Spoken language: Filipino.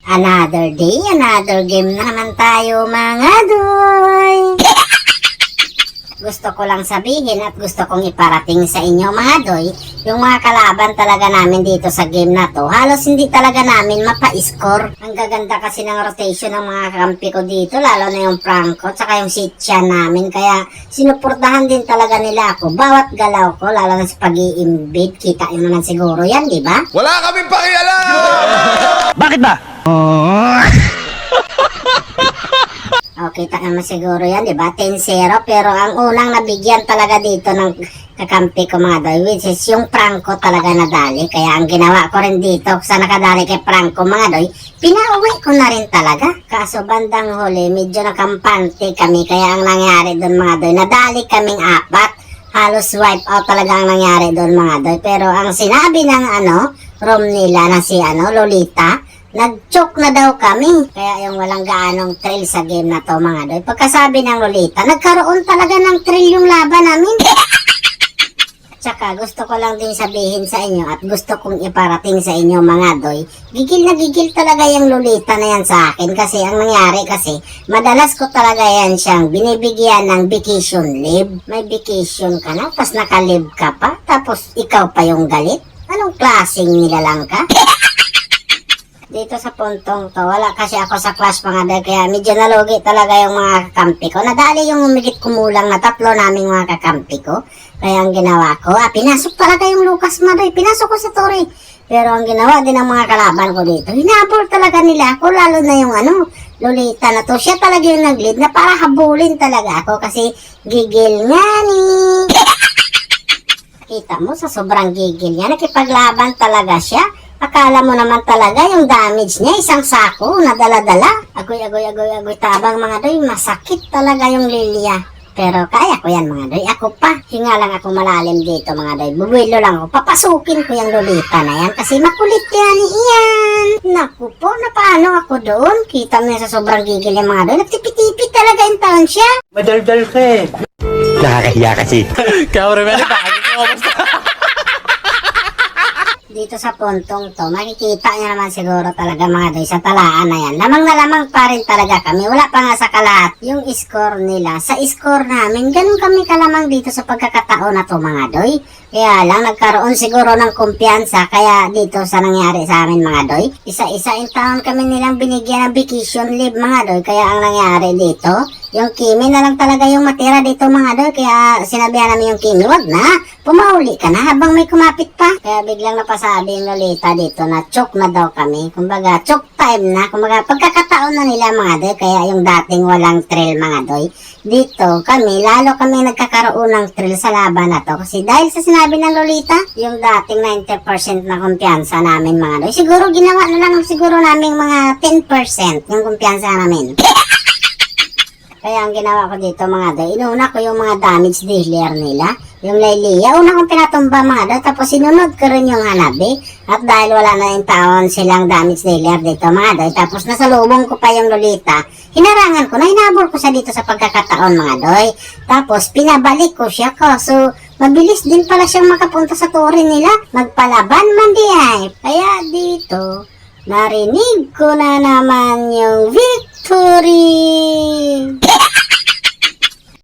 Another day, another game na naman tayo mga doy. Gusto ko lang sabihin at gusto kong iparating sa inyo mga doy, yung mga kalaban talaga namin dito sa game na to, halos hindi talaga namin mapa-score. Ang gaganda kasi ng rotation ng mga kampi ko dito, lalo na yung Franco tsaka yung Sitchan namin, kaya sinuportahan din talaga nila ako. Bawat galaw ko, lalo na sa pag-i-invade, kita nyo naman siguro yan, di ba? Wala kaming pakialam! Bakit ba? O, kita naman siguro yan, di ba? 10-0, pero ang unang nabigyan talaga dito ng kakampi ko mga doy, which is yung Franco talaga nadali. Kaya ang ginawa ko rin dito, sa nakadali kay Franco mga doy, pinauwi ko na rin talaga. Kaso bandang huli, medyo nakampante kami, kaya ang nangyari doon mga doy, nadali kaming 4. Halos wipe out talaga ang nangyari doon mga doy. Pero ang sinabi ng room nila na si Lolita, nag-choke na daw kami. Kaya yung walang gaanong thrill sa game na to mga doy. Pagkasabi ng Lolita, nagkaroon talaga ng thrill yung laban namin. Tsaka gusto ko lang din sabihin sa inyo at gusto kong iparating sa inyo mga doy, gigil na gigil talaga yung Lolita na yan sa akin. Kasi ang nangyari kasi, madalas ko talaga yan siyang binibigyan ng vacation leave. May vacation ka na, tapos naka-leave ka pa, tapos ikaw pa yung galit. Anong klaseng nilalang ka? Dito sa puntong to, wala kasi ako sa class mga doy, kaya medyo nalugi talaga yung mga kakampi ko. Nadali yung umigit kumulang na 3 naming mga kakampi ko. Kaya ang ginawa ko, pinasok talaga yung Lucas mga doy, pinasok ko sa Torre. Pero ang ginawa din ng mga kalaban ko dito, hinabol talaga nila ako, lalo na yung Lolita na to. Siya talaga yung nag-lead na para habulin talaga ako kasi gigil nga ni. Kita mo sa sobrang gigil niya, nakipaglaban talaga siya. Akala mo naman talaga yung damage niya, isang sako na dala-dala. Agoy, tabang mga doy, masakit talaga yung Lilia. Pero kaya ko yan mga doy, ako pa. Hinga lang ako malalim dito mga doy, bubuelo lang ako. Papasukin ko yung Lolita na yan kasi makulit yan iyan. Naku po, napaano ako doon? Kita mo sa sobrang gigil yung mga doy, nagtipi-tipi talaga yung taon siya. Madaldal ka eh. Nakakahiya kasi. Kaya rin Dito sa puntong to, makikita niya naman siguro talaga mga doy sa talaan na yan. Lamang na lamang pa rin talaga kami. Wala pa nga sa kalat yung score nila. Sa score namin, ganun kami kalamang dito sa pagkakataon na to mga doy. Kaya lang, nagkaroon siguro ng kumpiyansa. Kaya dito sa nangyari sa amin mga doy, isa-isa in taon kami nilang binigyan ng vacation leave mga doy. Kaya ang nangyari dito, yung Kimi na lang talaga yung matira dito mga doy. Kaya sinabihan namin yung Kimi, wag na, pumauli ka na habang may kumapit pa. Kaya biglang napasabi yung Lolita dito na choke na daw kami. Kumbaga, choke time na. Kumbaga, pagkakataon na nila mga doy. Kaya yung dating walang thrill mga doy, dito kami, lalo kami nagkakaroon ng thrill sa laban na to. Kasi dahil sa sinabi ng Lolita, yung dating 90% na kumpiyansa namin mga doy, siguro ginawa na lang siguro namin mga 10% yung kumpiyansa namin. Kaya ang ginawa ko dito mga doy, inuna ko yung mga damage dealer nila. Yung Lilia, una kong pinatumba mga doy, tapos sinunod ko rin yung Hanabi. At dahil wala na yung taon silang damage dealer dito mga doy, tapos nasalubong ko pa yung Lolita, hinarangan ko na, hinabol ko siya dito sa pagkakataon mga doy. Tapos pinabalik ko siya, kaso mabilis din pala siyang makapunta sa torre nila. Magpalaban man di ay. Kaya dito, narinig ko na naman yung victory!